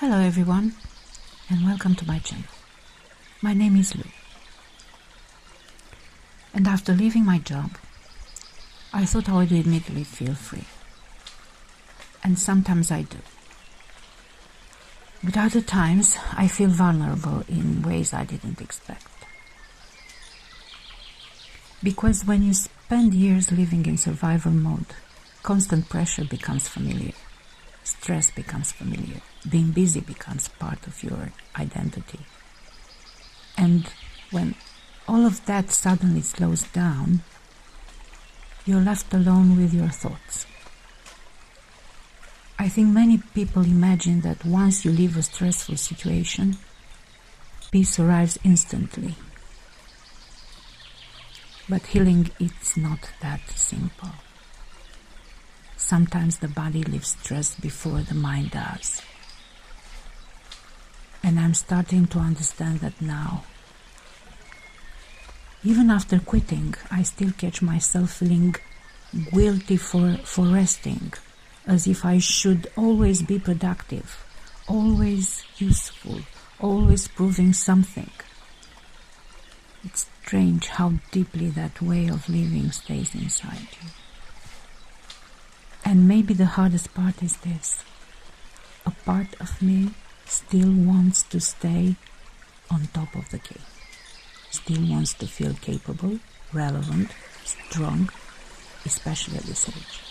Hello everyone, and welcome to my channel. My name is Lou. And after leaving my job, I thought I would immediately feel free. And sometimes I do. But other times I feel vulnerable in ways I didn't expect. Because when you spend years living in survival mode, constant pressure becomes familiar. Stress becomes familiar. Being busy becomes part of your identity. And when all of that suddenly slows down, you're left alone with your thoughts. I think many people imagine that once you leave a stressful situation, peace arrives instantly. But healing, it's not that simple. Sometimes the body leaves stress before the mind does. And I'm starting to understand that now. Even after quitting, I still catch myself feeling guilty for resting, as if I should always be productive, always useful, always proving something. It's strange how deeply that way of living stays inside you. And maybe the hardest part is this. A part of me still wants to stay on top of the game. Still wants to feel capable, relevant, strong, especially at this age.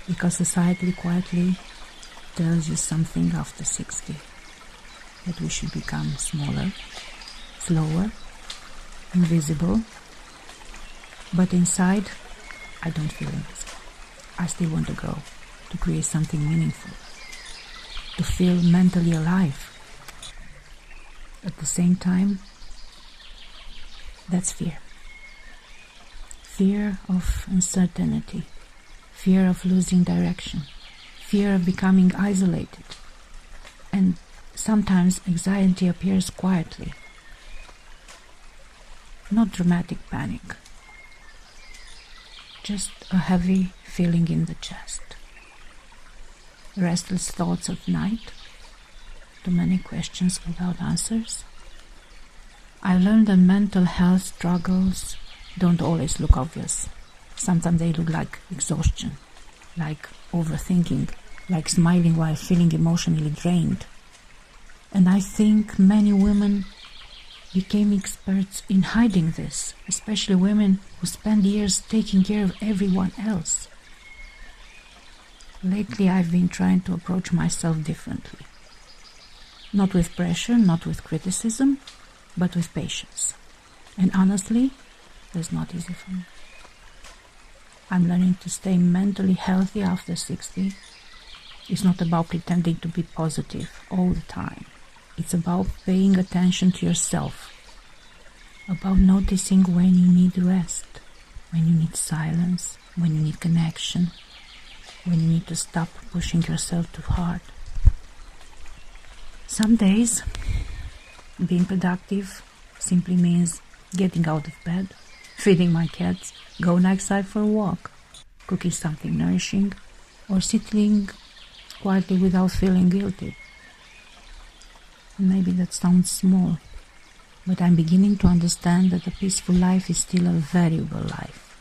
Because society quietly tells you something after 60, that we should become smaller, slower, invisible. But inside, I don't feel invisible. I still want to grow, to create something meaningful, to feel mentally alive. At the same time, that's fear. Fear of uncertainty, fear of losing direction, fear of becoming isolated. And sometimes anxiety appears quietly. Not dramatic panic, just a heavy feeling in the chest. Restless thoughts at night, too many questions without answers. I learned that mental health struggles don't always look obvious. Sometimes they look like exhaustion, like overthinking, like smiling while feeling emotionally drained. And I think many women became experts in hiding this, especially women who spend years taking care of everyone else. Lately I've been trying to approach myself differently. Not with pressure, not with criticism, but with patience. And honestly, that's not easy for me. I'm learning to stay mentally healthy after 60. It's not about pretending to be positive all the time. It's about paying attention to yourself, about noticing when you need rest, when you need silence, when you need connection, when you need to stop pushing yourself too hard. Some days, being productive simply means getting out of bed, feeding my cats, going outside for a walk, cooking something nourishing, or sitting quietly without feeling guilty. Maybe that sounds small, but I'm beginning to understand that a peaceful life is still a valuable life.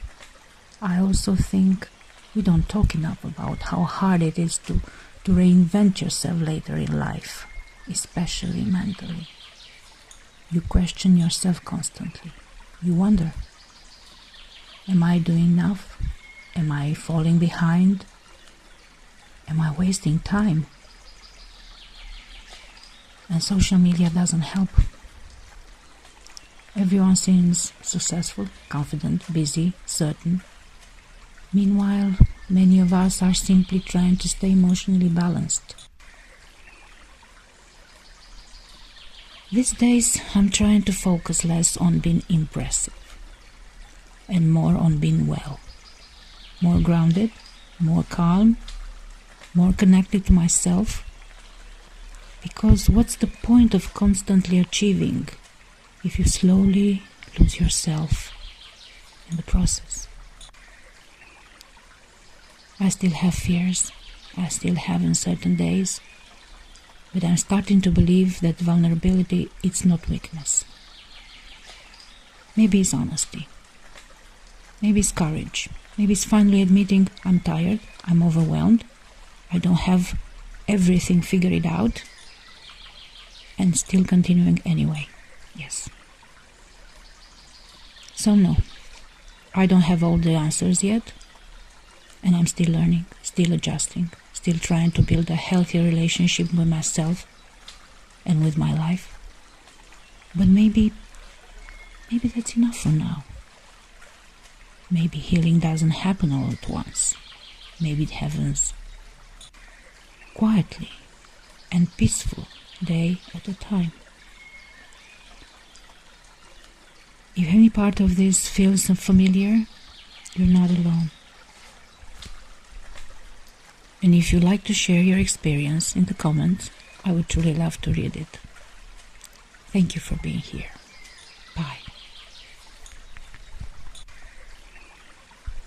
I also think we don't talk enough about how hard it is to reinvent yourself later in life, especially mentally. You question yourself constantly. You wonder, am I doing enough? Am I falling behind? Am I wasting time? And social media doesn't help. Everyone seems successful, confident, busy, certain. Meanwhile, many of us are simply trying to stay emotionally balanced. These days, I'm trying to focus less on being impressive and more on being well. More grounded, more calm, more connected to myself. Because what's the point of constantly achieving if you slowly lose yourself in the process? I still have fears. I still have uncertain days. But I'm starting to believe that vulnerability is not weakness. Maybe it's honesty. Maybe it's courage. Maybe it's finally admitting I'm tired, I'm overwhelmed, I don't have everything figured out, and still continuing anyway. Yes. So no, I don't have all the answers yet, and I'm still learning, still adjusting, still trying to build a healthy relationship with myself and with my life. But maybe that's enough for now. Maybe healing doesn't happen all at once. Maybe it happens quietly and peaceful, day at a time. If any part of this feels familiar, you're not alone. And if you'd like to share your experience in the comments, I would truly love to read it. Thank you for being here.